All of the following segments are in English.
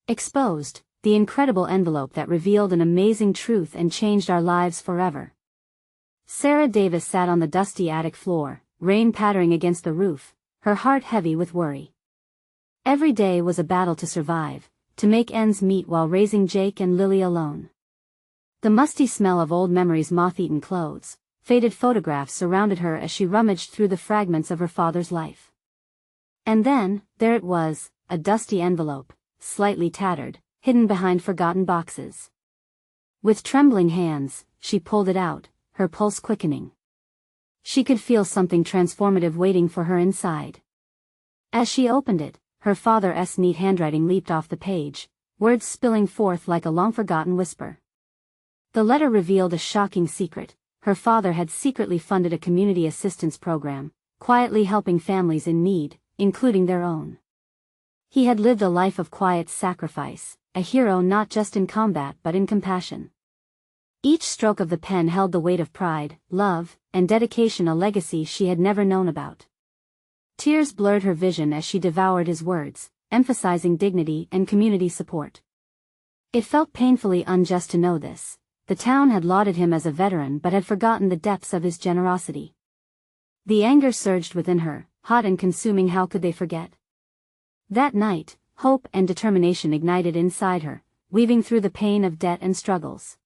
Exposed, the incredible envelope that revealed an amazing truth and changed our lives forever. Sarah Davis sat on the dusty attic floor, rain pattering against the roof, her heart heavy with worry. Every day was a battle to survive, to make ends meet while raising Jake and Lily alone. The musty smell of old memories, moth-eaten clothes, faded photographs surrounded her as she rummaged through the fragments of her father's life. And then, there it was, a dusty envelope, slightly tattered, hidden behind forgotten boxes. With trembling hands, she pulled it out, her pulse quickening. She could feel something transformative waiting for her inside. As she opened it, her father's neat handwriting leaped off the page, words spilling forth like a long-forgotten whisper. The letter revealed a shocking secret. Her father had secretly funded a community assistance program, quietly helping families in need, including their own. He had lived a life of quiet sacrifice, a hero not just in combat but in compassion. Each stroke of the pen held the weight of pride, love, and dedication, a legacy she had never known about. Tears blurred her vision as she devoured his words, emphasizing dignity and community support. It felt painfully unjust to know this. The town had lauded him as a veteran but had forgotten the depths of his generosity. The anger surged within her, hot and consuming. How could they forget? That night, hope and determination ignited inside her, weaving through the pain of debt and struggles.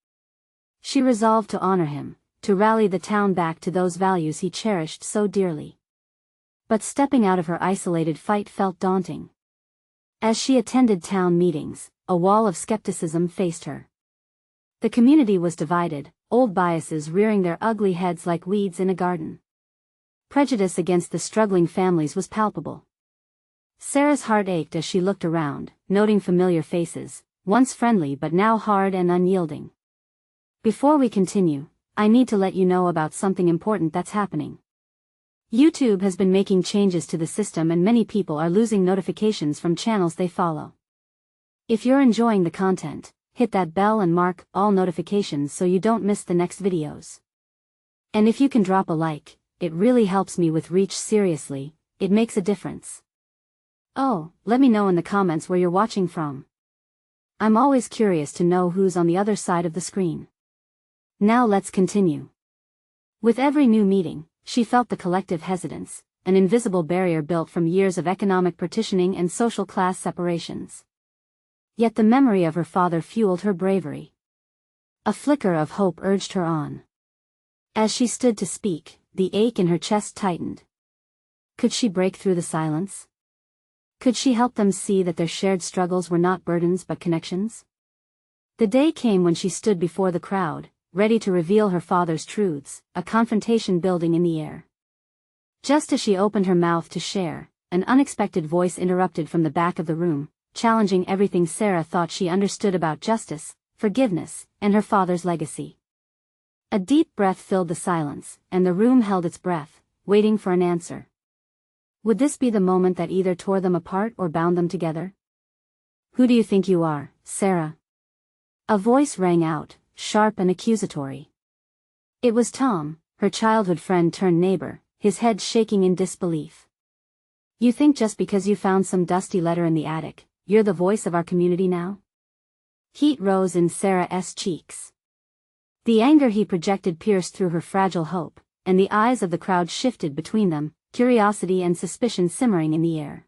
She resolved to honor him, to rally the town back to those values he cherished so dearly. But stepping out of her isolated fight felt daunting. As she attended town meetings, a wall of skepticism faced her. The community was divided, old biases rearing their ugly heads like weeds in a garden. Prejudice against the struggling families was palpable. Sarah's heart ached as she looked around, noting familiar faces, once friendly but now hard and unyielding. Before we continue, I need to let you know about something important that's happening. YouTube has been making changes to the system and many people are losing notifications from channels they follow. If you're enjoying the content, hit that bell and mark all notifications so you don't miss the next videos. And if you can drop a like, it really helps me with reach. Seriously, it makes a difference. Oh, let me know in the comments where you're watching from. I'm always curious to know who's on the other side of the screen. Now let's continue. With every new meeting, she felt the collective hesitance, an invisible barrier built from years of economic partitioning and social class separations. Yet the memory of her father fueled her bravery. A flicker of hope urged her on. As she stood to speak, the ache in her chest tightened. Could she break through the silence? Could she help them see that their shared struggles were not burdens but connections? The day came when she stood before the crowd, ready to reveal her father's truths, a confrontation building in the air. Just as she opened her mouth to share, an unexpected voice interrupted from the back of the room, challenging everything Sarah thought she understood about justice, forgiveness, and her father's legacy. A deep breath filled the silence, and the room held its breath, waiting for an answer. Would this be the moment that either tore them apart or bound them together? Who do you think you are, Sarah? A voice rang out, sharp and accusatory. It was Tom, her childhood friend turned neighbor, his head shaking in disbelief. You think just because you found some dusty letter in the attic, you're the voice of our community now? Heat rose in Sarah's cheeks. The anger he projected pierced through her fragile hope, and the eyes of the crowd shifted between them, curiosity and suspicion simmering in the air.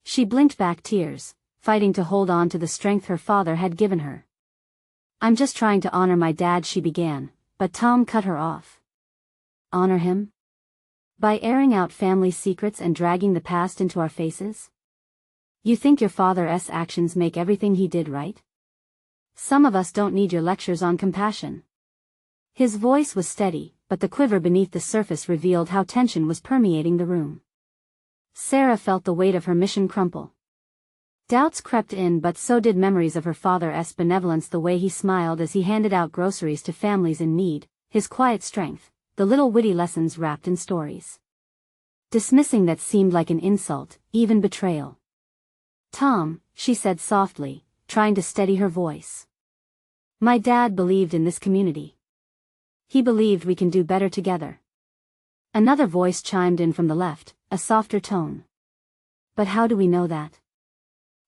She blinked back tears, fighting to hold on to the strength her father had given her. I'm just trying to honor my dad, she began, but Tom cut her off. Honor him? By airing out family secrets and dragging the past into our faces? You think your father's actions make everything he did right? Some of us don't need your lectures on compassion. His voice was steady, but the quiver beneath the surface revealed how tension was permeating the room. Sarah felt the weight of her mission crumple. Doubts crept in, but so did memories of her father's benevolence, the way he smiled as he handed out groceries to families in need, his quiet strength, the little witty lessons wrapped in stories. Dismissing that seemed like an insult, even betrayal. Tom, she said softly, trying to steady her voice. My dad believed in this community. He believed we can do better together. Another voice chimed in from the left, a softer tone. But how do we know that?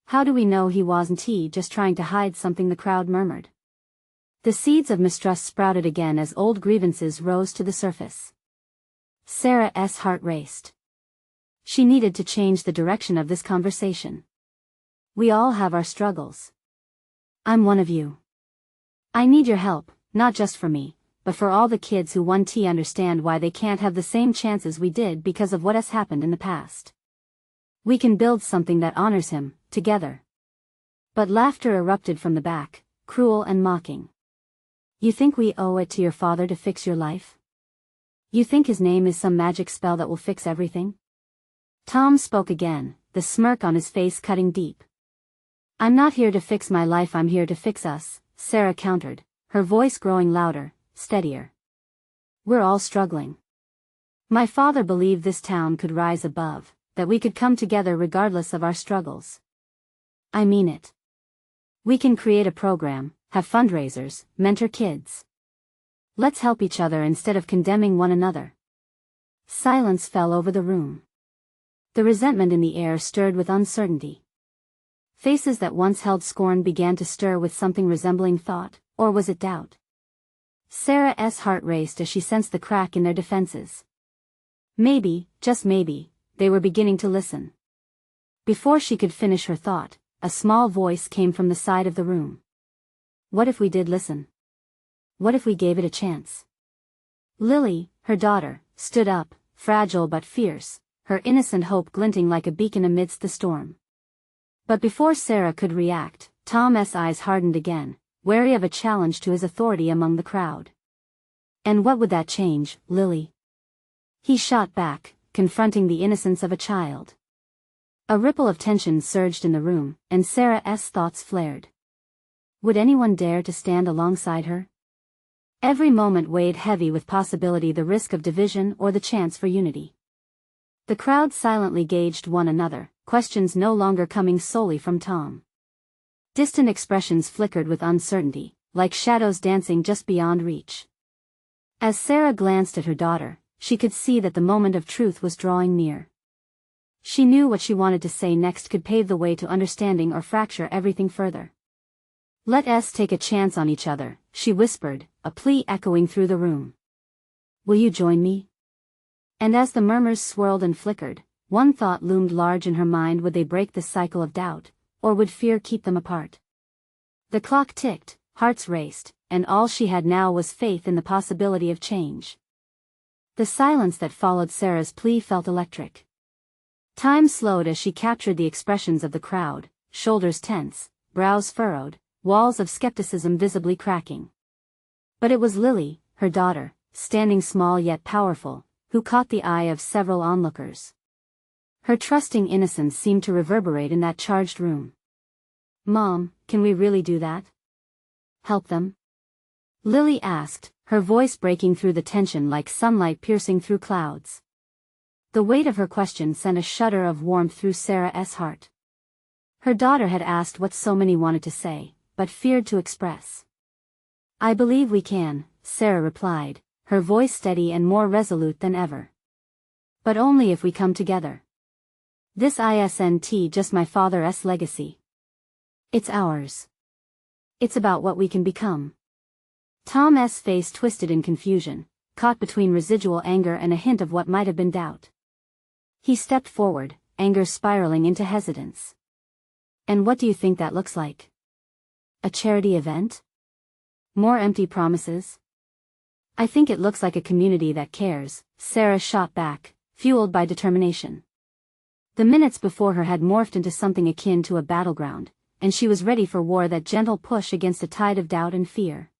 How do we know he wasn't just trying to hide something? The crowd murmured. The seeds of mistrust sprouted again as old grievances rose to the surface. Sarah's heart raced. She needed to change the direction of this conversation. We all have our struggles. I'm one of you. I need your help, not just for me, but for all the kids who understand why they can't have the same chances we did because of what has happened in the past. We can build something that honors him, together. But laughter erupted from the back, cruel and mocking. You think we owe it to your father to fix your life? You think his name is some magic spell that will fix everything? Tom spoke again, the smirk on his face cutting deep. I'm not here to fix my life, I'm here to fix us, Sarah countered, her voice growing louder, steadier. We're all struggling. My father believed this town could rise above, that we could come together regardless of our struggles. I mean it. We can create a program, have fundraisers, mentor kids. Let's help each other instead of condemning one another. Silence fell over the room. The resentment in the air stirred with uncertainty. Faces that once held scorn began to stir with something resembling thought, or was it doubt? Sarah's heart raced as she sensed the crack in their defenses. Maybe, just maybe, they were beginning to listen. Before she could finish her thought, a small voice came from the side of the room. What if we did listen? What if we gave it a chance? Lily, her daughter, stood up, fragile but fierce, her innocent hope glinting like a beacon amidst the storm. But before Sarah could react, Tom's eyes hardened again, wary of a challenge to his authority among the crowd. And what would that change, Lily? He shot back, confronting the innocence of a child. A ripple of tension surged in the room, and Sarah's thoughts flared. Would anyone dare to stand alongside her? Every moment weighed heavy with possibility, the risk of division or the chance for unity. The crowd silently gauged one another, questions no longer coming solely from Tom. Distant expressions flickered with uncertainty, like shadows dancing just beyond reach. As Sarah glanced at her daughter, she could see that the moment of truth was drawing near. She knew what she wanted to say next could pave the way to understanding or fracture everything further. Let us take a chance on each other, she whispered, a plea echoing through the room. Will you join me? And as the murmurs swirled and flickered, one thought loomed large in her mind: would they break this cycle of doubt, or would fear keep them apart? The clock ticked, hearts raced, and all she had now was faith in the possibility of change. The silence that followed Sarah's plea felt electric. Time slowed as she captured the expressions of the crowd, shoulders tense, brows furrowed, walls of skepticism visibly cracking. But it was Lily, her daughter, standing small yet powerful, who caught the eye of several onlookers. Her trusting innocence seemed to reverberate in that charged room. Mom, can we really do that? Help them? Lily asked, her voice breaking through the tension like sunlight piercing through clouds. The weight of her question sent a shudder of warmth through Sarah's heart. Her daughter had asked what so many wanted to say, but feared to express. I believe we can, Sarah replied, her voice steady and more resolute than ever. But only if we come together. This isn't just my father's legacy. It's ours. It's about what we can become. Tom's face twisted in confusion, caught between residual anger and a hint of what might have been doubt. He stepped forward, anger spiraling into hesitance. And what do you think that looks like? A charity event? More empty promises? I think it looks like a community that cares, Sarah shot back, fueled by determination. The minutes before her had morphed into something akin to a battleground, and she was ready for war, that gentle push against a tide of doubt and fear.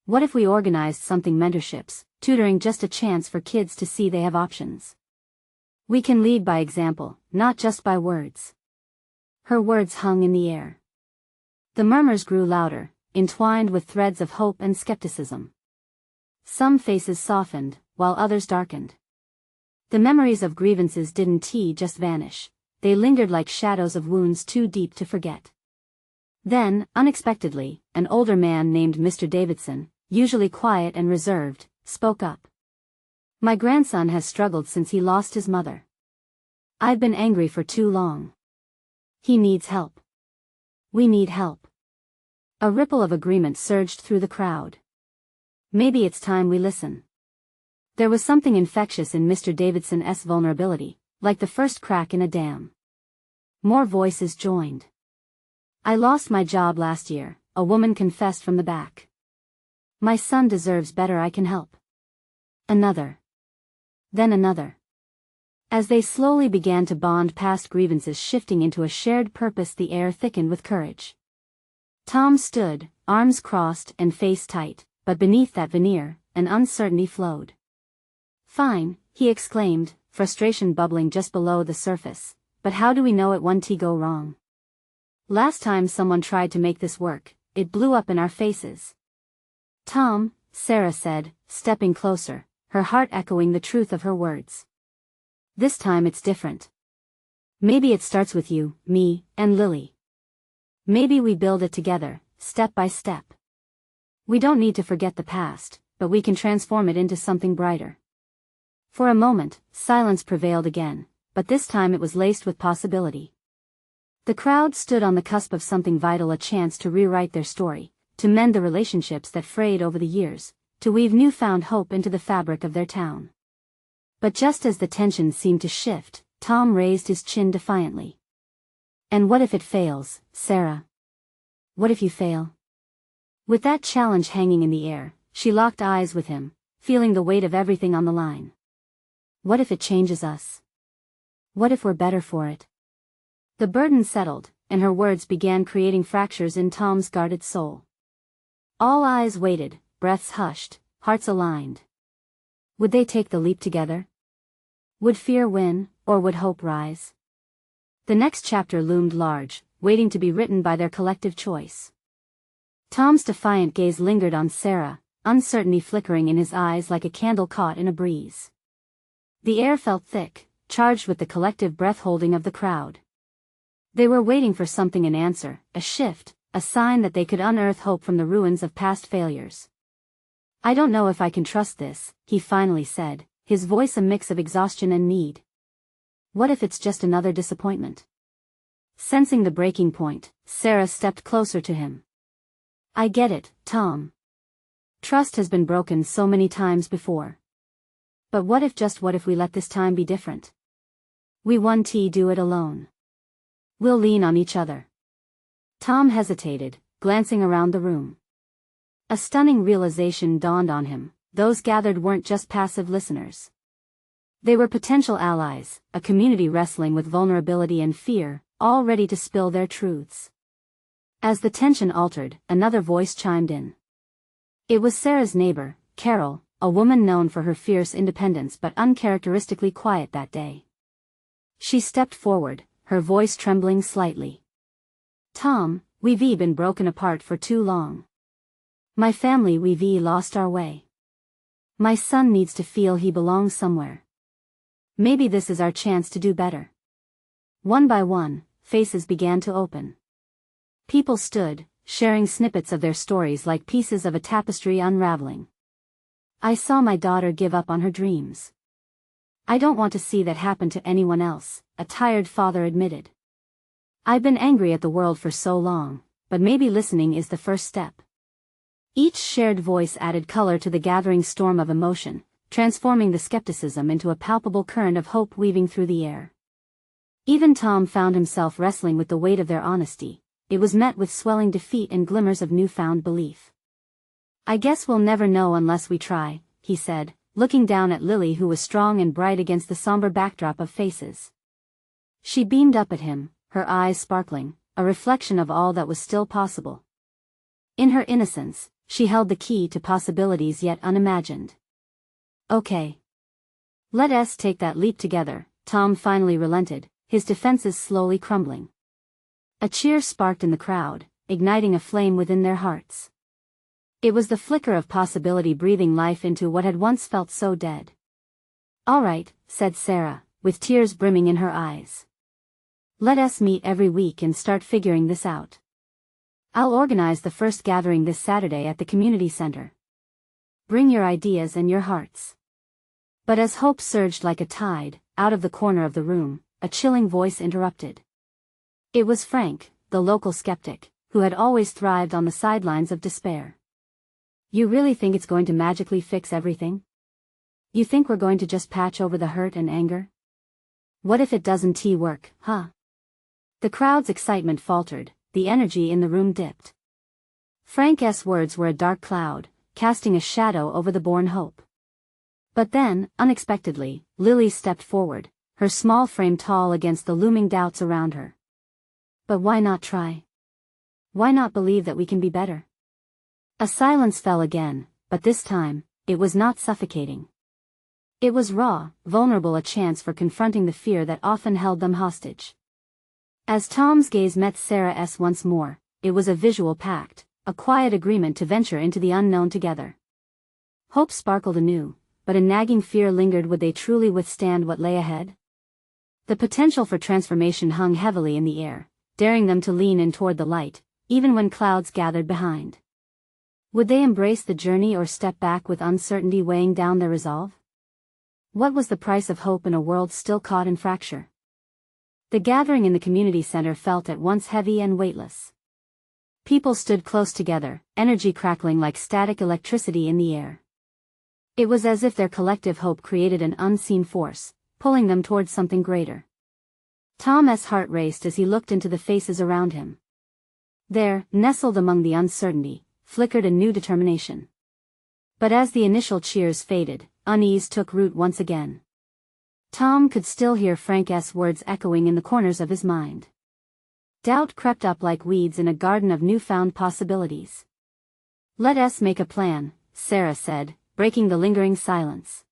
What if we organized something, mentorships, tutoring, just a chance for kids to see they have options? We can lead by example, not just by words. Her words hung in the air. The murmurs grew louder, entwined with threads of hope and skepticism. Some faces softened, while others darkened. The memories of grievances didn't just vanish, they lingered like shadows of wounds too deep to forget. Then, unexpectedly, an older man named Mr. Davidson, usually quiet and reserved, spoke up. My grandson has struggled since he lost his mother. I've been angry for too long. He needs help. We need help. A ripple of agreement surged through the crowd. Maybe it's time we listen. There was something infectious in Mr. Davidson's vulnerability, like the first crack in a dam. More voices joined. I lost my job last year, a woman confessed from the back. My son deserves better, I can help. Another. Then another. As they slowly began to bond past grievances shifting into a shared purpose, the air thickened with courage. Tom stood, arms crossed and face tight, but beneath that veneer, an uncertainty flowed. Fine, he exclaimed, frustration bubbling just below the surface, but how do we know it won't go wrong? Last time someone tried to make this work, it blew up in our faces. Tom, Sarah said, stepping closer, her heart echoing the truth of her words. This time it's different. Maybe it starts with you, me, and Lily. Maybe we build it together, step by step. We don't need to forget the past, but we can transform it into something brighter. For a moment, silence prevailed again, but this time it was laced with possibility. The crowd stood on the cusp of something vital, a chance to rewrite their story, to mend the relationships that frayed over the years, to weave newfound hope into the fabric of their town. But just as the tension seemed to shift, Tom raised his chin defiantly. And what if it fails, Sarah? What if you fail? With that challenge hanging in the air, she locked eyes with him, feeling the weight of everything on the line. What if it changes us? What if we're better for it? The burden settled, and her words began creating fractures in Tom's guarded soul. All eyes waited, breaths hushed, hearts aligned. Would they take the leap together? Would fear win, or would hope rise? The next chapter loomed large, waiting to be written by their collective choice. Tom's defiant gaze lingered on Sarah, uncertainty flickering in his eyes like a candle caught in a breeze. The air felt thick, charged with the collective breath-holding of the crowd. They were waiting for something, an answer, a shift, a sign that they could unearth hope from the ruins of past failures. I don't know if I can trust this, he finally said, his voice a mix of exhaustion and need. What if it's just another disappointment? Sensing the breaking point, Sarah stepped closer to him. I get it, Tom. Trust has been broken so many times before. But what if we let this time be different? We won't do it alone. We'll lean on each other. Tom hesitated, glancing around the room. A stunning realization dawned on him, those gathered weren't just passive listeners. They were potential allies, a community wrestling with vulnerability and fear, all ready to spill their truths. As the tension altered, another voice chimed in. It was Sarah's neighbor, Carol, a woman known for her fierce independence but uncharacteristically quiet that day. She stepped forward, her voice trembling slightly. Tom, we've been broken apart for too long. My family, we've lost our way. My son needs to feel he belongs somewhere. Maybe this is our chance to do better. One by one, faces began to open. People stood, sharing snippets of their stories like pieces of a tapestry unraveling. I saw my daughter give up on her dreams. I don't want to see that happen to anyone else, a tired father admitted. I've been angry at the world for so long, but maybe listening is the first step. Each shared voice added color to the gathering storm of emotion, transforming the skepticism into a palpable current of hope weaving through the air. Even Tom found himself wrestling with the weight of their honesty. It was met with swelling defeat and glimmers of newfound belief. I guess we'll never know unless we try, he said, looking down at Lily, who was strong and bright against the somber backdrop of faces. She beamed up at him, her eyes sparkling, a reflection of all that was still possible. In her innocence, she held the key to possibilities yet unimagined. Okay. Let us take that leap together, Tom finally relented, his defenses slowly crumbling. A cheer sparked in the crowd, igniting a flame within their hearts. It was the flicker of possibility breathing life into what had once felt so dead. All right, said Sarah, with tears brimming in her eyes. Let us meet every week and start figuring this out. I'll organize the first gathering this Saturday at the community center. Bring your ideas and your hearts. But as hope surged like a tide, out of the corner of the room, a chilling voice interrupted. It was Frank, the local skeptic, who had always thrived on the sidelines of despair. You really think it's going to magically fix everything? You think we're going to just patch over the hurt and anger? What if it doesn't work, huh? The crowd's excitement faltered, the energy in the room dipped. Frank's words were a dark cloud, casting a shadow over the born hope. But then, unexpectedly, Lily stepped forward, her small frame tall against the looming doubts around her. But why not try? Why not believe that we can be better? A silence fell again, but this time, it was not suffocating. It was raw, vulnerable, a chance for confronting the fear that often held them hostage. As Tom's gaze met Sarah's once more, it was a visual pact, a quiet agreement to venture into the unknown together. Hope sparkled anew, but a nagging fear lingered. Would they truly withstand what lay ahead? The potential for transformation hung heavily in the air, daring them to lean in toward the light, even when clouds gathered behind. Would they embrace the journey or step back with uncertainty weighing down their resolve? What was the price of hope in a world still caught in fracture? The gathering in the community center felt at once heavy and weightless. People stood close together, energy crackling like static electricity in the air. It was as if their collective hope created an unseen force, pulling them towards something greater. Tom's heart raced as he looked into the faces around him. There, nestled among the uncertainty, flickered a new determination. But as the initial cheers faded, unease took root once again. Tom could still hear Frank's words echoing in the corners of his mind. Doubt crept up like weeds in a garden of newfound possibilities. "Let us make a plan," Sarah said, breaking the lingering silence.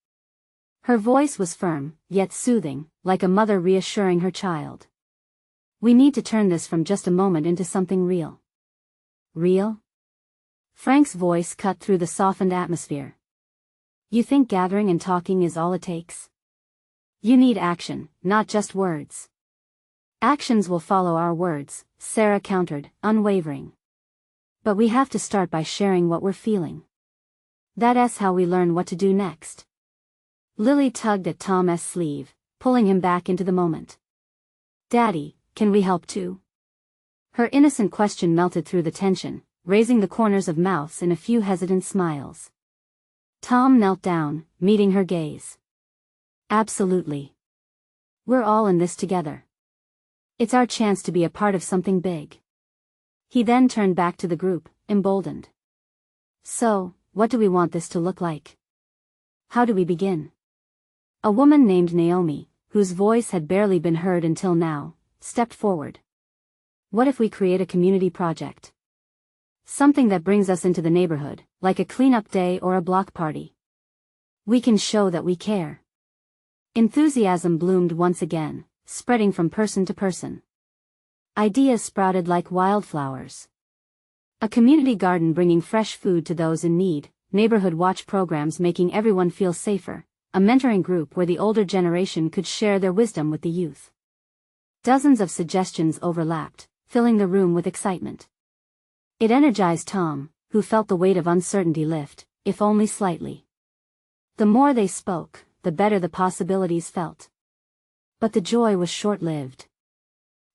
Her voice was firm, yet soothing, like a mother reassuring her child. "We need to turn this from just a moment into something real." "Real?" Frank's voice cut through the softened atmosphere. "You think gathering and talking is all it takes? You need action, not just words." "Actions will follow our words," Sarah countered, unwavering. "But we have to start by sharing what we're feeling. That's how we learn what to do next." Lily tugged at Tom's sleeve, pulling him back into the moment. "Daddy, can we help too?" Her innocent question melted through the tension, raising the corners of mouths in a few hesitant smiles. Tom knelt down, meeting her gaze. "Absolutely. We're all in this together. It's our chance to be a part of something big." He then turned back to the group, emboldened. "So, what do we want this to look like? How do we begin?" A woman named Naomi, whose voice had barely been heard until now, stepped forward. "What if we create a community project? Something that brings us into the neighborhood, like a cleanup day or a block party. We can show that we care." Enthusiasm bloomed once again, spreading from person to person. Ideas sprouted like wildflowers. A community garden bringing fresh food to those in need, neighborhood watch programs making everyone feel safer, a mentoring group where the older generation could share their wisdom with the youth. Dozens of suggestions overlapped, filling the room with excitement. It energized Tom, who felt the weight of uncertainty lift, if only slightly. The more they spoke, the better the possibilities felt. But the joy was short-lived.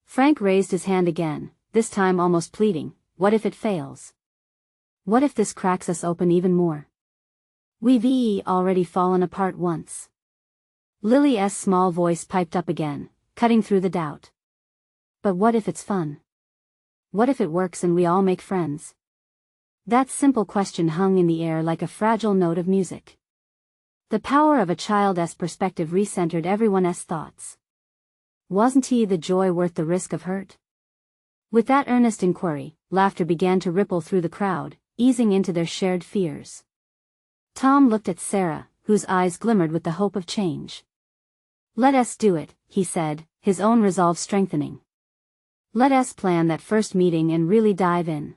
Frank raised his hand again, this time almost pleading. "What if it fails? What if this cracks us open even more? We've already fallen apart once." Lily's small voice piped up again, cutting through the doubt. "But what if it's fun? What if it works and we all make friends?" That simple question hung in the air like a fragile note of music. The power of a child's perspective recentered everyone's thoughts. Wasn't the joy worth the risk of hurt? With that earnest inquiry, laughter began to ripple through the crowd, easing into their shared fears. Tom looked at Sarah, whose eyes glimmered with the hope of change. "Let us do it," he said, his own resolve strengthening. "Let us plan that first meeting and really dive in.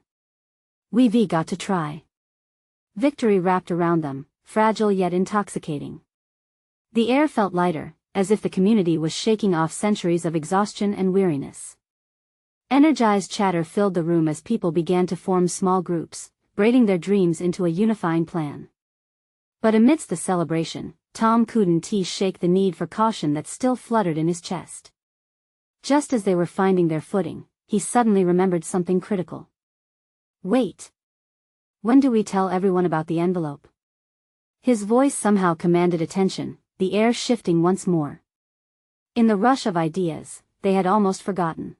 We've got to try." Victory wrapped around them, fragile yet intoxicating. The air felt lighter, as if the community was shaking off centuries of exhaustion and weariness. Energized chatter filled the room as people began to form small groups, braiding their dreams into a unifying plan. But amidst the celebration, Tom couldn't shake the need for caution that still fluttered in his chest. Just as they were finding their footing, he suddenly remembered something critical. Wait. When do we tell everyone about the envelope? His voice somehow commanded attention, the air shifting once more. In the rush of ideas, they had almost forgotten.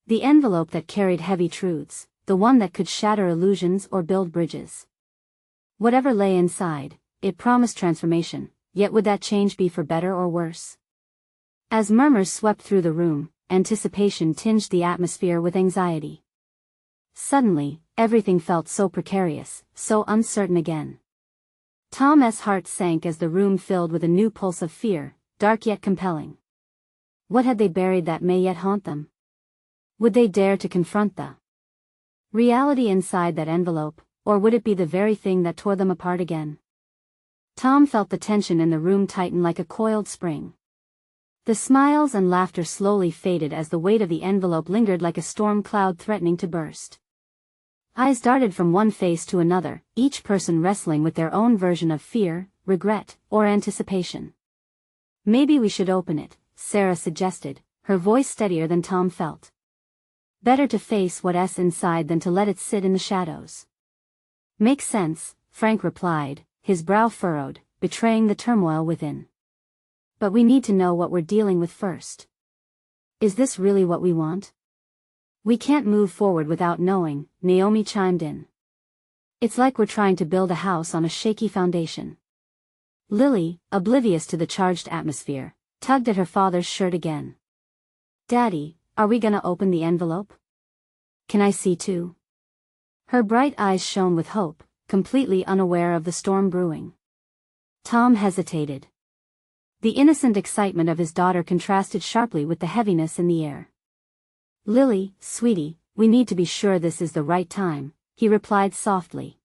The envelope that carried heavy truths, the one that could shatter illusions or build bridges. Whatever lay inside, it promised transformation, yet would that change be for better or worse? As murmurs swept through the room, anticipation tinged the atmosphere with anxiety. Suddenly, everything felt so precarious, so uncertain again. Tom's heart sank as the room filled with a new pulse of fear, dark yet compelling. What had they buried that may yet haunt them? Would they dare to confront the reality inside that envelope, or would it be the very thing that tore them apart again? Tom felt the tension in the room tighten like a coiled spring. The smiles and laughter slowly faded as the weight of the envelope lingered like a storm cloud threatening to burst. Eyes darted from one face to another, each person wrestling with their own version of fear, regret, or anticipation. Maybe we should open it, Sarah suggested, her voice steadier than Tom felt. Better to face what's inside than to let it sit in the shadows. Makes sense, Frank replied, his brow furrowed, betraying the turmoil within. But we need to know what we're dealing with first. Is this really what we want? We can't move forward without knowing, Naomi chimed in. It's like we're trying to build a house on a shaky foundation. Lily, oblivious to the charged atmosphere, tugged at her father's shirt again. Daddy, are we gonna open the envelope? Can I see too? Her bright eyes shone with hope, completely unaware of the storm brewing. Tom hesitated. The innocent excitement of his daughter contrasted sharply with the heaviness in the air. Lily, sweetie, we need to be sure this is the right time, he replied softly.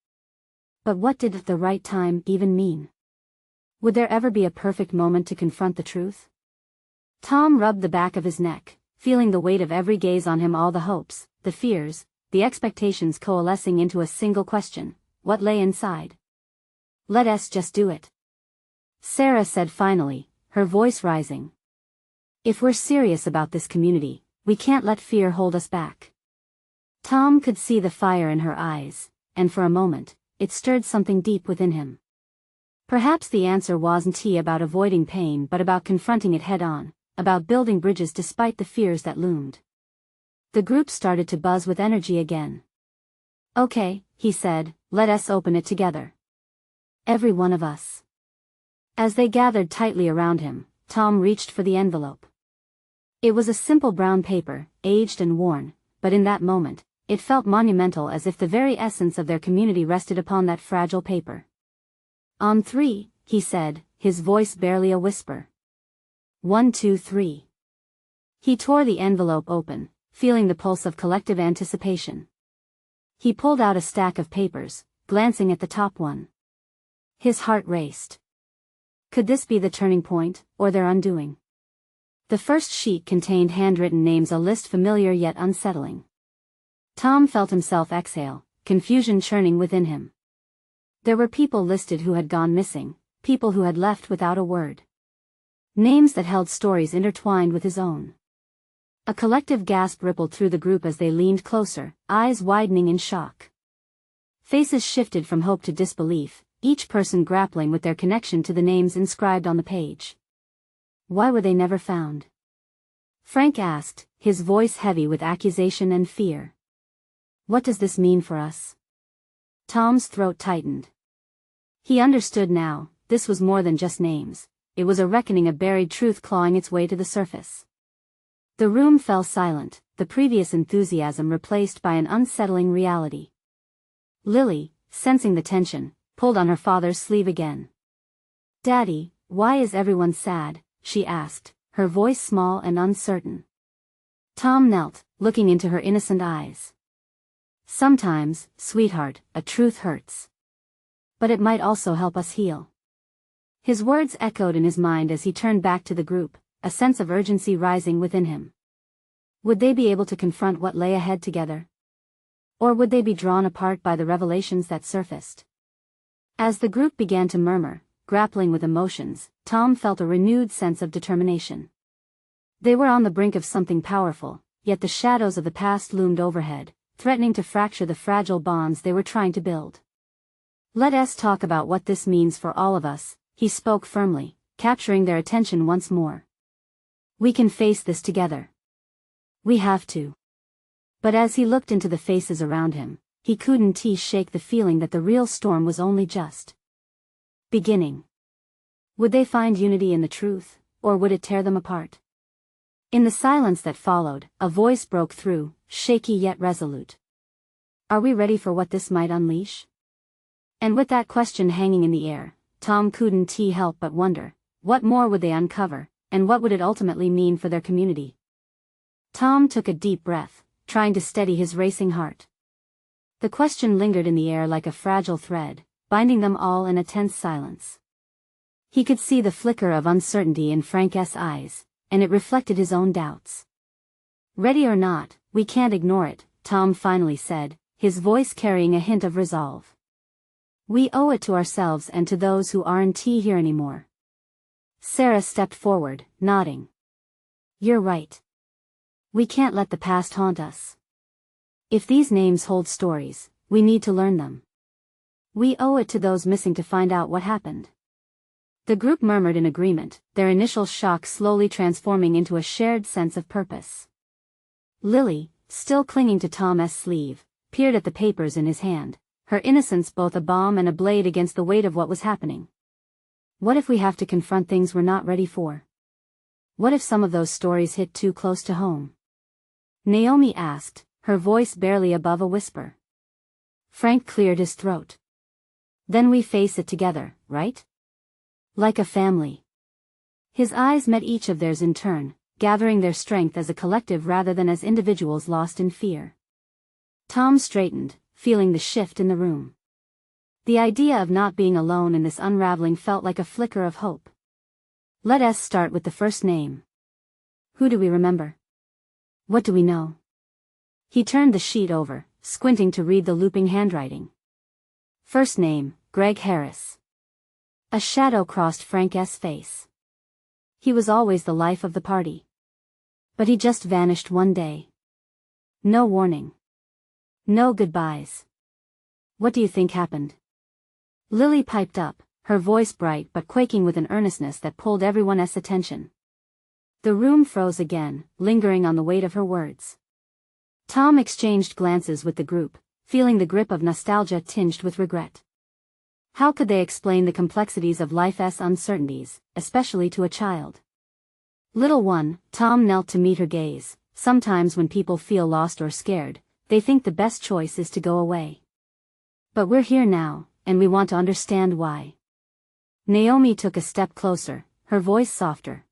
But what did the right time even mean? Would there ever be a perfect moment to confront the truth? Tom rubbed the back of his neck, feeling the weight of every gaze on him, all the hopes, the fears, the expectations coalescing into a single question: what lay inside? Let us just do it. Sarah said finally, her voice rising. If we're serious about this community, we can't let fear hold us back. Tom could see the fire in her eyes, and for a moment, it stirred something deep within him. Perhaps the answer wasn't about avoiding pain but about confronting it head-on, about building bridges despite the fears that loomed. The group started to buzz with energy again. Okay, he said, let us open it together. Every one of us. As they gathered tightly around him, Tom reached for the envelope. It was a simple brown paper, aged and worn, but in that moment, it felt monumental, as if the very essence of their community rested upon that fragile paper. On 3, he said, his voice barely a whisper. 1, 2, 3. He tore the envelope open, feeling the pulse of collective anticipation. He pulled out a stack of papers, glancing at the top one. His heart raced. Could this be the turning point, or their undoing? The first sheet contained handwritten names, a list familiar yet unsettling. Tom felt himself exhale, confusion churning within him. There were people listed who had gone missing, people who had left without a word. Names that held stories intertwined with his own. A collective gasp rippled through the group as they leaned closer, eyes widening in shock. Faces shifted from hope to disbelief, each person grappling with their connection to the names inscribed on the page. Why were they never found? Frank asked, his voice heavy with accusation and fear. What does this mean for us? Tom's throat tightened. He understood now, this was more than just names, it was a reckoning, a buried truth clawing its way to the surface. The room fell silent, the previous enthusiasm replaced by an unsettling reality. Lily, sensing the tension, pulled on her father's sleeve again. Daddy, why is everyone sad? She asked, her voice small and uncertain. Tom knelt, looking into her innocent eyes. Sometimes, sweetheart, a truth hurts. But it might also help us heal. His words echoed in his mind as he turned back to the group, a sense of urgency rising within him. Would they be able to confront what lay ahead together? Or would they be drawn apart by the revelations that surfaced? As the group began to murmur, grappling with emotions, Tom felt a renewed sense of determination. They were on the brink of something powerful, yet the shadows of the past loomed overhead, threatening to fracture the fragile bonds they were trying to build. "Let us talk about what this means for all of us," he spoke firmly, capturing their attention once more. "We can face this together. We have to." But as he looked into the faces around him, he couldn't shake the feeling that the real storm was only just beginning. Would they find unity in the truth, or would it tear them apart? In the silence that followed, a voice broke through, shaky yet resolute. "Are we ready for what this might unleash?" And with that question hanging in the air, Tom couldn't help but wonder, what more would they uncover, and what would it ultimately mean for their community? Tom took a deep breath, trying to steady his racing heart. The question lingered in the air like a fragile thread, binding them all in a tense silence. He could see the flicker of uncertainty in Frank's eyes, and it reflected his own doubts. "Ready or not, we can't ignore it," Tom finally said, his voice carrying a hint of resolve. "We owe it to ourselves and to those who aren't here anymore." Sarah stepped forward, nodding. "You're right. We can't let the past haunt us. If these names hold stories, we need to learn them. We owe it to those missing to find out what happened." The group murmured in agreement, their initial shock slowly transforming into a shared sense of purpose. Lily, still clinging to Tom's sleeve, peered at the papers in his hand, her innocence both a balm and a blade against the weight of what was happening. What if we have to confront things we're not ready for? What if some of those stories hit too close to home? Naomi asked, her voice barely above a whisper. Frank cleared his throat. "Then we face it together, right? Like a family." His eyes met each of theirs in turn, gathering their strength as a collective rather than as individuals lost in fear. Tom straightened, feeling the shift in the room. The idea of not being alone in this unraveling felt like a flicker of hope. "Let us start with the first name. Who do we remember? What do we know?" He turned the sheet over, squinting to read the looping handwriting. First name, Greg Harris. A shadow crossed Frank's face. He was always the life of the party. But he just vanished one day. No warning. No goodbyes. "What do you think happened?" Lily piped up, her voice bright but quaking with an earnestness that pulled everyone's attention. The room froze again, lingering on the weight of her words. Tom exchanged glances with the group, feeling the grip of nostalgia tinged with regret. How could they explain the complexities of life's uncertainties, especially to a child? "Little one," Tom knelt to meet her gaze. "Sometimes when people feel lost or scared, they think the best choice is to go away. But we're here now, and we want to understand why." Naomi took a step closer, her voice softer.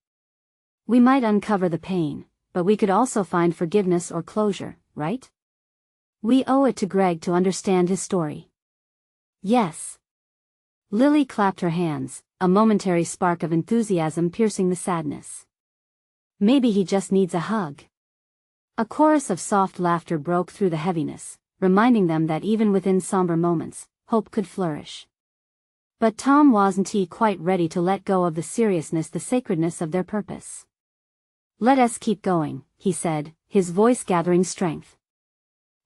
"We might uncover the pain, but we could also find forgiveness or closure, right? We owe it to Greg to understand his story." "Yes." Lily clapped her hands, a momentary spark of enthusiasm piercing the sadness. "Maybe he just needs a hug." A chorus of soft laughter broke through the heaviness, reminding them that even within somber moments, hope could flourish. But Tom wasn't quite ready to let go of the seriousness, the sacredness of their purpose. "Let us keep going," he said, his voice gathering strength.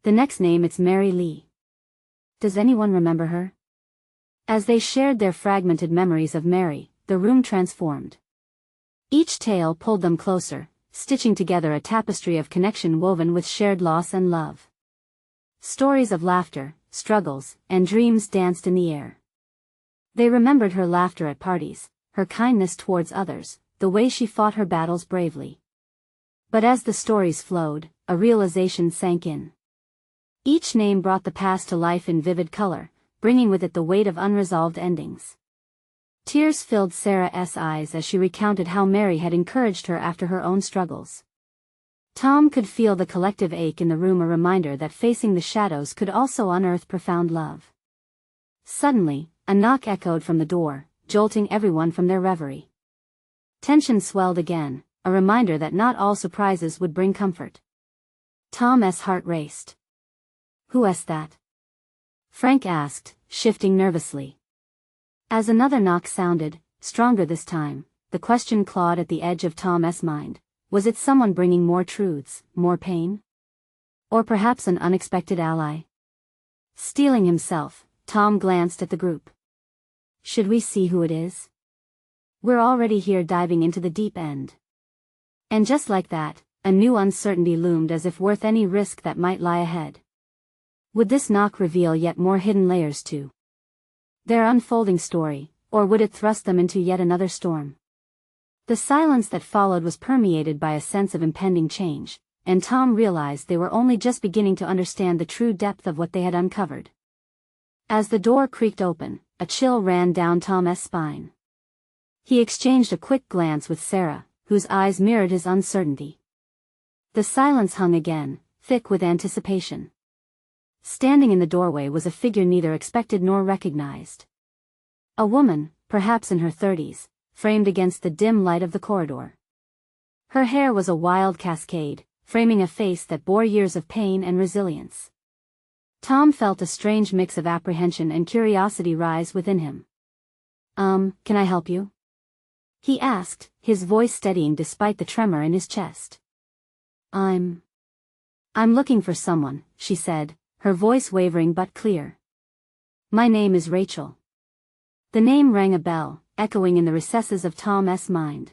"The next name, it's Mary Lee. Does anyone remember her?" As they shared their fragmented memories of Mary, the room transformed. Each tale pulled them closer, stitching together a tapestry of connection woven with shared loss and love. Stories of laughter, struggles, and dreams danced in the air. They remembered her laughter at parties, her kindness towards others, the way she fought her battles bravely. But as the stories flowed, a realization sank in. Each name brought the past to life in vivid color, bringing with it the weight of unresolved endings. Tears filled Sarah's eyes as she recounted how Mary had encouraged her after her own struggles. Tom could feel the collective ache in the room, a reminder that facing the shadows could also unearth profound love. Suddenly, a knock echoed from the door, jolting everyone from their reverie. Tension swelled again, a reminder that not all surprises would bring comfort. Tom's heart raced. "Who's that?" Frank asked, shifting nervously. As another knock sounded, stronger this time, the question clawed at the edge of Tom's mind. Was it someone bringing more truths, more pain? Or perhaps an unexpected ally? Steeling himself, Tom glanced at the group. Should we see who it is? We're already here diving into the deep end. And just like that, a new uncertainty loomed as if worth any risk that might lie ahead. Would this knock reveal yet more hidden layers to their unfolding story, or would it thrust them into yet another storm? The silence that followed was permeated by a sense of impending change, and Tom realized they were only just beginning to understand the true depth of what they had uncovered. As the door creaked open, a chill ran down Tom's spine. He exchanged a quick glance with Sarah, whose eyes mirrored his uncertainty. The silence hung again, thick with anticipation. Standing in the doorway was a figure neither expected nor recognized. A woman, perhaps in her 30s, framed against the dim light of the corridor. Her hair was a wild cascade, framing a face that bore years of pain and resilience. Tom felt a strange mix of apprehension and curiosity rise within him. Can I help you?" he asked, his voice steadying despite the tremor in his chest. I'm looking for someone," she said, her voice wavering but clear. "My name is Rachel." The name rang a bell, echoing in the recesses of Tom's mind.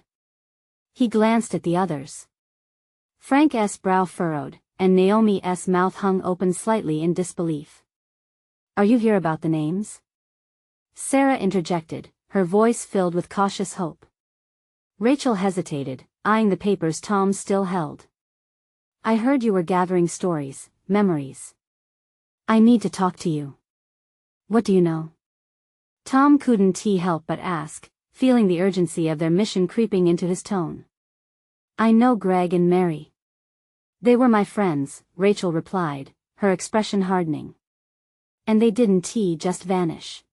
He glanced at the others. Frank's brow furrowed, and Naomi's mouth hung open slightly in disbelief. "Are you here about the names?" Sarah interjected, her voice filled with cautious hope. Rachel hesitated, eyeing the papers Tom still held. "I heard you were gathering stories, memories. I need to talk to you. What do you know?" Tom couldn't help but ask, feeling the urgency of their mission creeping into his tone. "I know Greg and Mary. They were my friends," Rachel replied, her expression hardening. "And they didn't just vanish.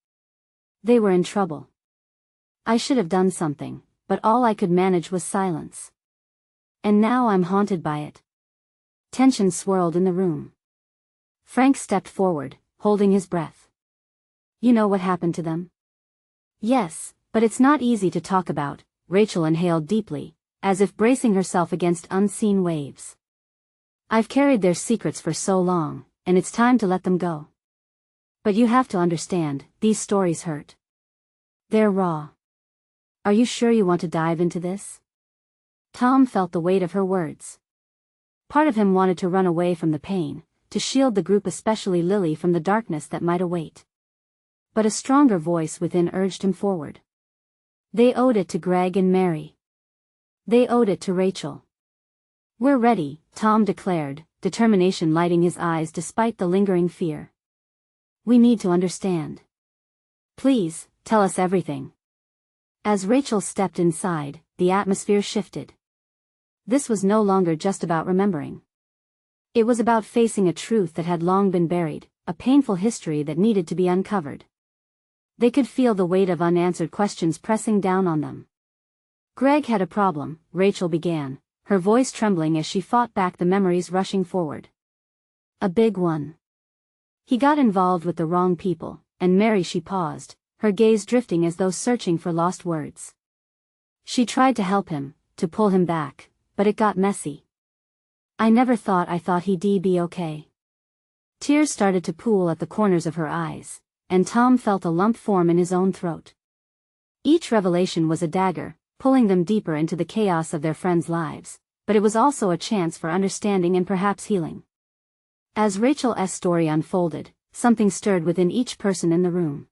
They were in trouble. I should have done something, but all I could manage was silence. And now I'm haunted by it." Tension swirled in the room. Frank stepped forward, holding his breath. "You know what happened to them?" "Yes, but it's not easy to talk about," Rachel inhaled deeply, as if bracing herself against unseen waves. "I've carried their secrets for so long, and it's time to let them go. But you have to understand, these stories hurt. They're raw. Are you sure you want to dive into this?" Tom felt the weight of her words. Part of him wanted to run away from the pain, to shield the group, especially Lily, from the darkness that might await. But a stronger voice within urged him forward. They owed it to Greg and Mary. They owed it to Rachel. "We're ready," Tom declared, determination lighting his eyes despite the lingering fear. "We need to understand. Please, tell us everything." As Rachel stepped inside, the atmosphere shifted. This was no longer just about remembering. It was about facing a truth that had long been buried, a painful history that needed to be uncovered. They could feel the weight of unanswered questions pressing down on them. "Greg had a problem," Rachel began, her voice trembling as she fought back the memories rushing forward. "A big one. He got involved with the wrong people," and Mary, she paused, her gaze drifting as though searching for lost words. "She tried to help him, to pull him back, but it got messy. I thought he'd be okay." Tears started to pool at the corners of her eyes, and Tom felt a lump form in his own throat. Each revelation was a dagger, pulling them deeper into the chaos of their friends' lives, but it was also a chance for understanding and perhaps healing. As Rachel's story unfolded, something stirred within each person in the room.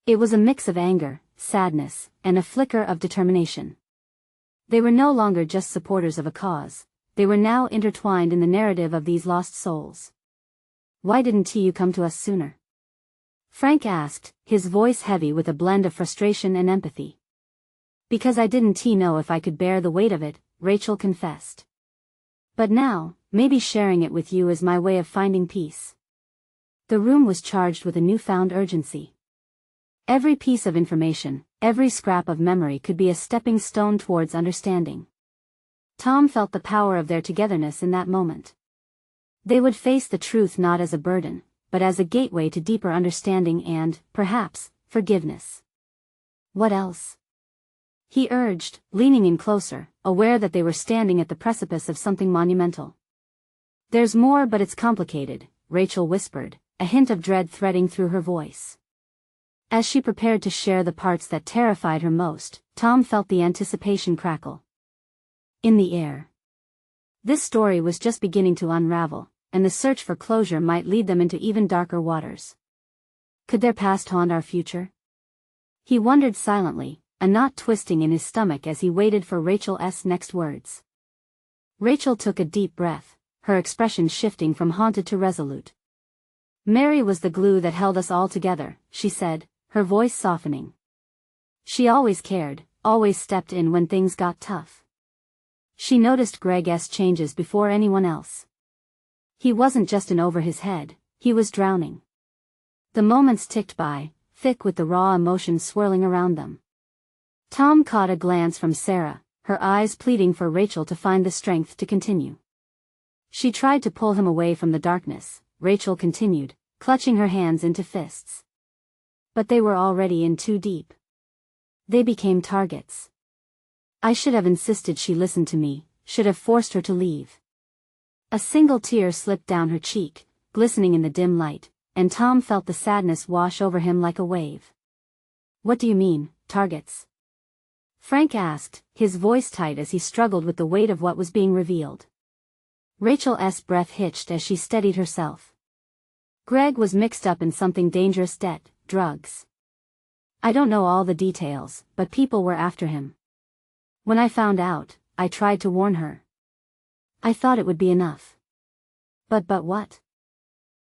It was a mix of anger, sadness, and a flicker of determination. They were no longer just supporters of a cause, they were now intertwined in the narrative of these lost souls. "Why didn't you come to us sooner?" Frank asked, his voice heavy with a blend of frustration and empathy. "Because I didn't know if I could bear the weight of it," Rachel confessed. "But now, maybe sharing it with you is my way of finding peace." The room was charged with a newfound urgency. Every piece of information, every scrap of memory could be a stepping stone towards understanding. Tom felt the power of their togetherness in that moment. They would face the truth not as a burden, but as a gateway to deeper understanding and, perhaps, forgiveness. "What else?" he urged, leaning in closer, aware that they were standing at the precipice of something monumental. There's more, but it's complicated, Rachel whispered, a hint of dread threading through her voice. As she prepared to share the parts that terrified her most, Tom felt the anticipation crackle in the air. This story was just beginning to unravel, and the search for closure might lead them into even darker waters. Could their past haunt our future? He wondered silently, a knot twisting in his stomach as he waited for Rachel's next words. Rachel took a deep breath, her expression shifting from haunted to resolute. Mary was the glue that held us all together, she said, her voice softening. She always cared, always stepped in when things got tough. She noticed Greg's changes before anyone else. He wasn't just in over his head, he was drowning. The moments ticked by, thick with the raw emotions swirling around them. Tom caught a glance from Sarah, her eyes pleading for Rachel to find the strength to continue. She tried to pull him away from the darkness, Rachel continued, clutching her hands into fists. But they were already in too deep. They became targets. I should have insisted she listened to me, should have forced her to leave. A single tear slipped down her cheek, glistening in the dim light, and Tom felt the sadness wash over him like a wave. What do you mean, targets? Frank asked, his voice tight as he struggled with the weight of what was being revealed. Rachel's breath hitched as she steadied herself. Greg was mixed up in something dangerous, debt, drugs. I don't know all the details, but people were after him. When I found out, I tried to warn her. I thought it would be enough. But what?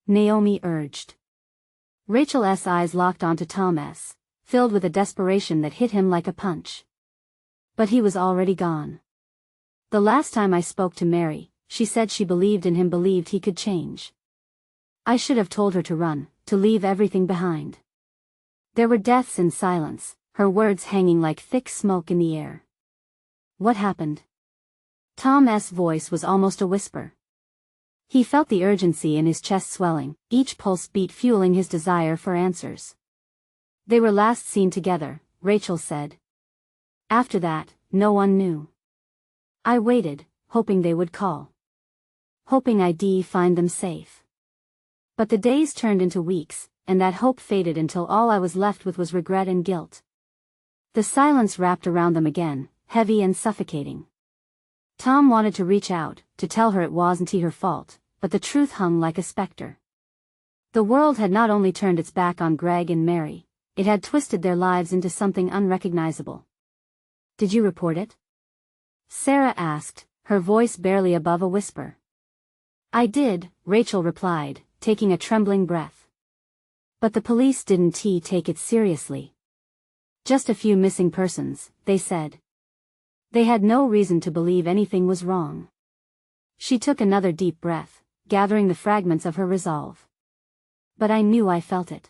Naomi urged. Rachel's eyes locked onto Tom's, filled with a desperation that hit him like a punch. But he was already gone. The last time I spoke to Mary, she said she believed in him, believed he could change. I should have told her to run, to leave everything behind. There were deaths in silence, her words hanging like thick smoke in the air. What happened? Tom's voice was almost a whisper. He felt the urgency in his chest swelling, each pulse beat fueling his desire for answers. They were last seen together, Rachel said. After that, no one knew. I waited, hoping they would call. Hoping I'd find them safe. But the days turned into weeks, and that hope faded until all I was left with was regret and guilt. The silence wrapped around them again, heavy and suffocating. Tom wanted to reach out, to tell her it wasn't her fault, but the truth hung like a specter. The world had not only turned its back on Greg and Mary, it had twisted their lives into something unrecognizable. Did you report it? Sarah asked, her voice barely above a whisper. I did, Rachel replied, taking a trembling breath. But the police didn't take it seriously. Just a few missing persons, they said. They had no reason to believe anything was wrong. She took another deep breath, gathering the fragments of her resolve. But I knew, I felt it.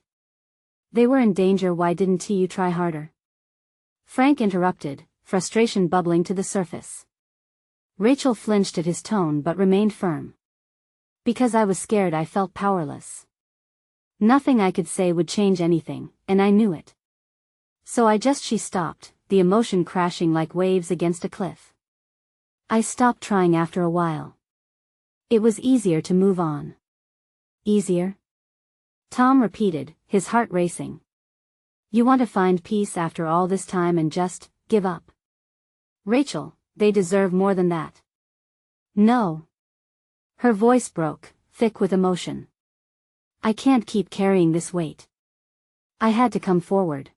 They were in danger. Why didn't you try harder? Frank interrupted, frustration bubbling to the surface. Rachel flinched at his tone but remained firm. Because I was scared, I felt powerless. Nothing I could say would change anything, and I knew it. So she stopped, the emotion crashing like waves against a cliff. I stopped trying after a while. It was easier to move on. Easier? Tom repeated, his heart racing. You want to find peace after all this time and just give up? Rachel, they deserve more than that. No. Her voice broke, thick with emotion. I can't keep carrying this weight. I had to come forward.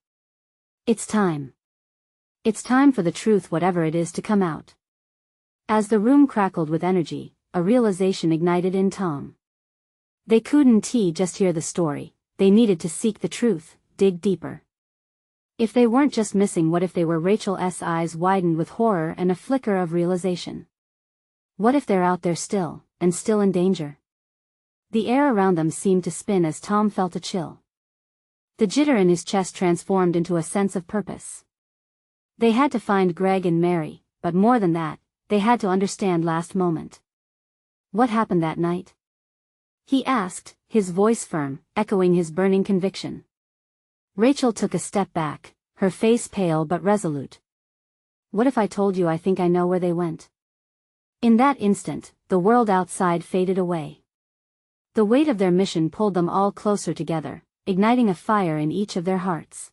It's time. It's time for the truth, whatever it is, to come out. As the room crackled with energy, a realization ignited in Tom. They couldn't just hear the story, they needed to seek the truth, dig deeper. If they weren't just missing, what if they were? Rachel's eyes widened with horror and a flicker of realization. What if they're out there still, and still in danger? The air around them seemed to spin as Tom felt a chill. The jitter in his chest transformed into a sense of purpose. They had to find Greg and Mary, but more than that, they had to understand last moment. What happened that night? He asked, his voice firm, echoing his burning conviction. Rachel took a step back, her face pale but resolute. What if I told you I think I know where they went? In that instant, the world outside faded away. The weight of their mission pulled them all closer together, igniting a fire in each of their hearts.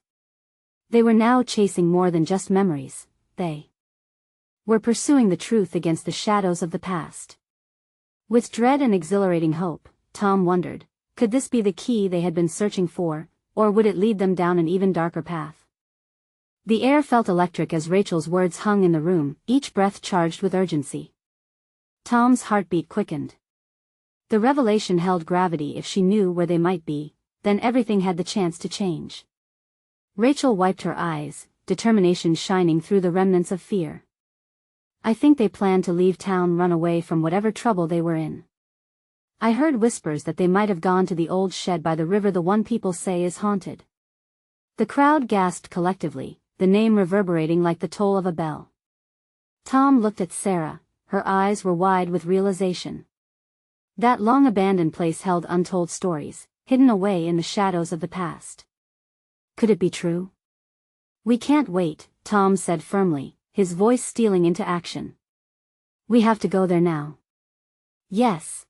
They were now chasing more than just memories, they were pursuing the truth against the shadows of the past. With dread and exhilarating hope, Tom wondered, could this be the key they had been searching for, or would it lead them down an even darker path? The air felt electric as Rachel's words hung in the room, each breath charged with urgency. Tom's heartbeat quickened. The revelation held gravity. If she knew where they might be, then everything had the chance to change. Rachel wiped her eyes, determination shining through the remnants of fear. I think they planned to leave town, run away from whatever trouble they were in. I heard whispers that they might have gone to the old shed by the river, the one people say is haunted. The crowd gasped collectively, the name reverberating like the toll of a bell. Tom looked at Sarah, her eyes were wide with realization. That long-abandoned place held untold stories, hidden away in the shadows of the past. Could it be true? We can't wait, Tom said firmly, his voice stealing into action. We have to go there now. Yes.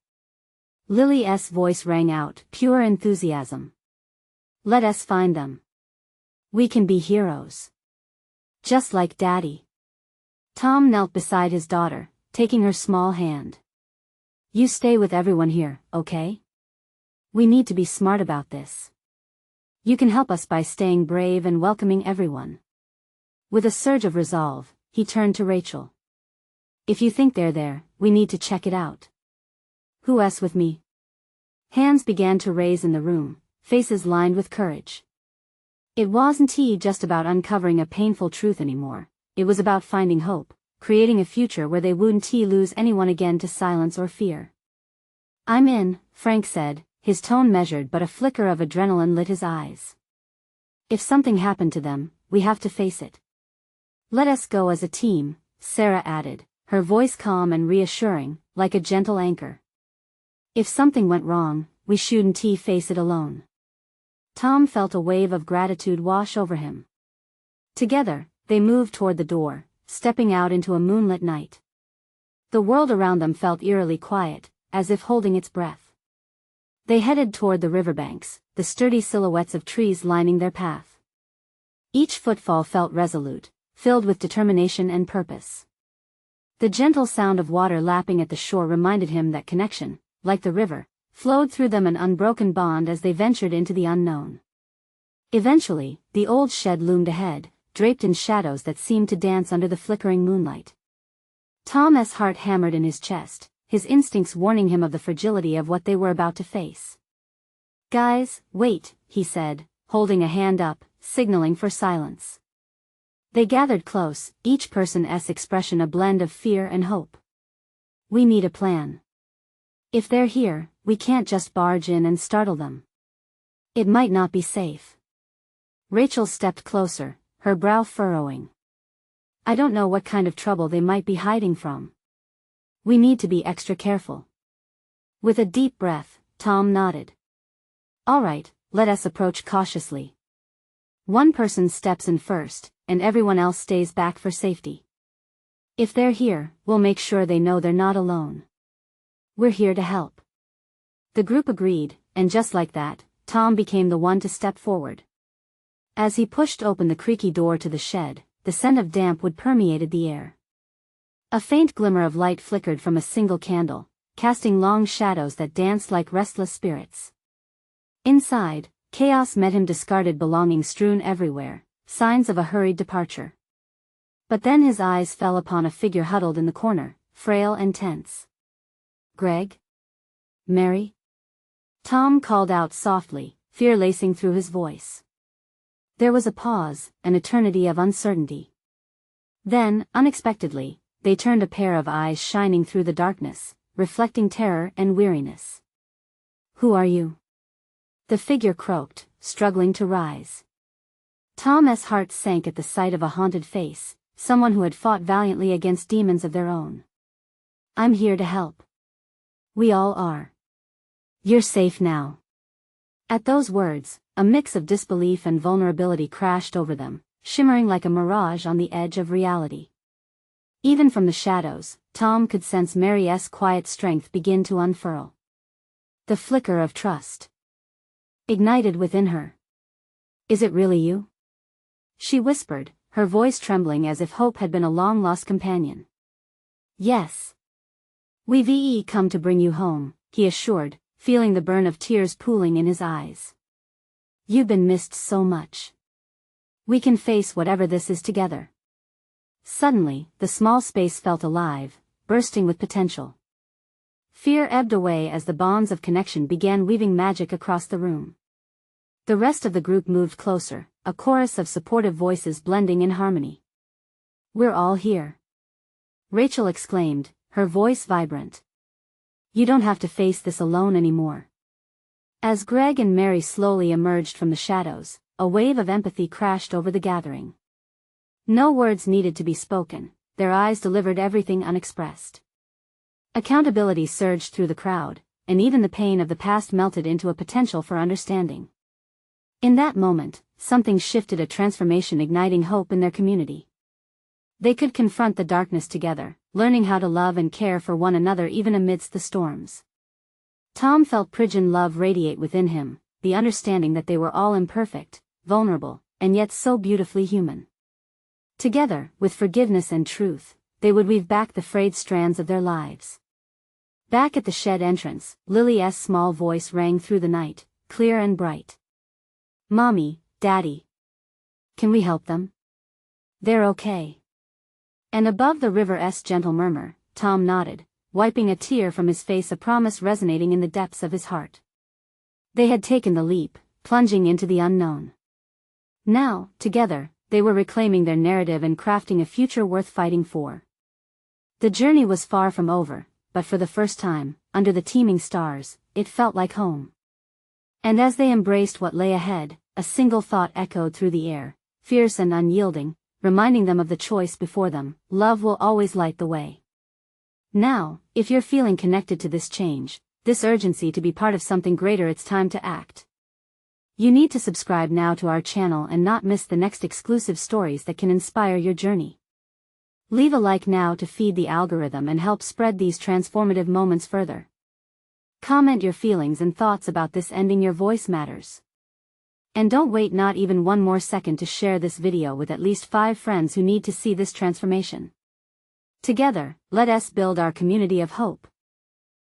Lily's voice rang out, pure enthusiasm. Let us find them. We can be heroes. Just like Daddy. Tom knelt beside his daughter, taking her small hand. You stay with everyone here, okay? We need to be smart about this. You can help us by staying brave and welcoming everyone. With a surge of resolve, he turned to Rachel. If you think they're there, we need to check it out. Who's with me? Hands began to raise in the room, faces lined with courage. It wasn't just about uncovering a painful truth anymore, it was about finding hope, creating a future where they wouldn't lose anyone again to silence or fear. I'm in, Frank said, his tone measured, but a flicker of adrenaline lit his eyes. If something happened to them, we have to face it. Let us go as a team, Sarah added, her voice calm and reassuring, like a gentle anchor. If something went wrong, we shouldn't face it alone. Tom felt a wave of gratitude wash over him. Together, they moved toward the door, stepping out into a moonlit night. The world around them felt eerily quiet, as if holding its breath. They headed toward the riverbanks, the sturdy silhouettes of trees lining their path. Each footfall felt resolute, filled with determination and purpose. The gentle sound of water lapping at the shore reminded him that connection, like the river, flowed through them, an unbroken bond as they ventured into the unknown. Eventually, the old shed loomed ahead, draped in shadows that seemed to dance under the flickering moonlight. Tom's heart hammered in his chest, his instincts warning him of the fragility of what they were about to face. Guys, wait, he said, holding a hand up, signaling for silence. They gathered close, each person's expression a blend of fear and hope. We need a plan. If they're here, we can't just barge in and startle them. It might not be safe. Rachel stepped closer, her brow furrowing. I don't know what kind of trouble they might be hiding from. We need to be extra careful. With a deep breath, Tom nodded. All right, let us approach cautiously. One person steps in first, and everyone else stays back for safety. If they're here, we'll make sure they know they're not alone. We're here to help. The group agreed, and just like that, Tom became the one to step forward. As he pushed open the creaky door to the shed, the scent of damp wood permeated the air. A faint glimmer of light flickered from a single candle, casting long shadows that danced like restless spirits. Inside, chaos met him, discarded belongings strewn everywhere, signs of a hurried departure. But then his eyes fell upon a figure huddled in the corner, frail and tense. Greg? Mary? Tom called out softly, fear lacing through his voice. There was a pause, an eternity of uncertainty. Then, unexpectedly, they turned, a pair of eyes shining through the darkness, reflecting terror and weariness. Who are you? The figure croaked, struggling to rise. Tom's heart sank at the sight of a haunted face, someone who had fought valiantly against demons of their own. I'm here to help. We all are. You're safe now. At those words, a mix of disbelief and vulnerability crashed over them, shimmering like a mirage on the edge of reality. Even from the shadows, Tom could sense Mary's quiet strength begin to unfurl. The flicker of trust ignited within her. "Is it really you?" she whispered, her voice trembling as if hope had been a long-lost companion. "Yes. We've come to bring you home," he assured, feeling the burn of tears pooling in his eyes. "You've been missed so much. We can face whatever this is together." Suddenly, the small space felt alive, bursting with potential. Fear ebbed away as the bonds of connection began weaving magic across the room. The rest of the group moved closer, a chorus of supportive voices blending in harmony. "We're all here," Rachel exclaimed, her voice vibrant. "You don't have to face this alone anymore." As Greg and Mary slowly emerged from the shadows, a wave of empathy crashed over the gathering. No words needed to be spoken, their eyes delivered everything unexpressed. Accountability surged through the crowd, and even the pain of the past melted into a potential for understanding. In that moment, something shifted, a transformation igniting hope in their community. They could confront the darkness together, learning how to love and care for one another even amidst the storms. Tom felt Pridgeon love radiate within him, the understanding that they were all imperfect, vulnerable, and yet so beautifully human. Together, with forgiveness and truth, they would weave back the frayed strands of their lives. Back at the shed entrance, Lily's small voice rang through the night, clear and bright. "Mommy, Daddy. Can we help them? They're okay." And above the river's gentle murmur, Tom nodded, wiping a tear from his face, a promise resonating in the depths of his heart. They had taken the leap, plunging into the unknown. Now, together, they were reclaiming their narrative and crafting a future worth fighting for. The journey was far from over, but for the first time, under the teeming stars, it felt like home. And as they embraced what lay ahead, a single thought echoed through the air, fierce and unyielding, reminding them of the choice before them: love will always light the way. Now, if you're feeling connected to this change, this urgency to be part of something greater, it's time to act. You need to subscribe now to our channel and not miss the next exclusive stories that can inspire your journey. Leave a like now to feed the algorithm and help spread these transformative moments further. Comment your feelings and thoughts about this ending. Your voice matters. And don't wait not even one more second to share this video with at least 5 friends who need to see this transformation. Together, let us build our community of hope.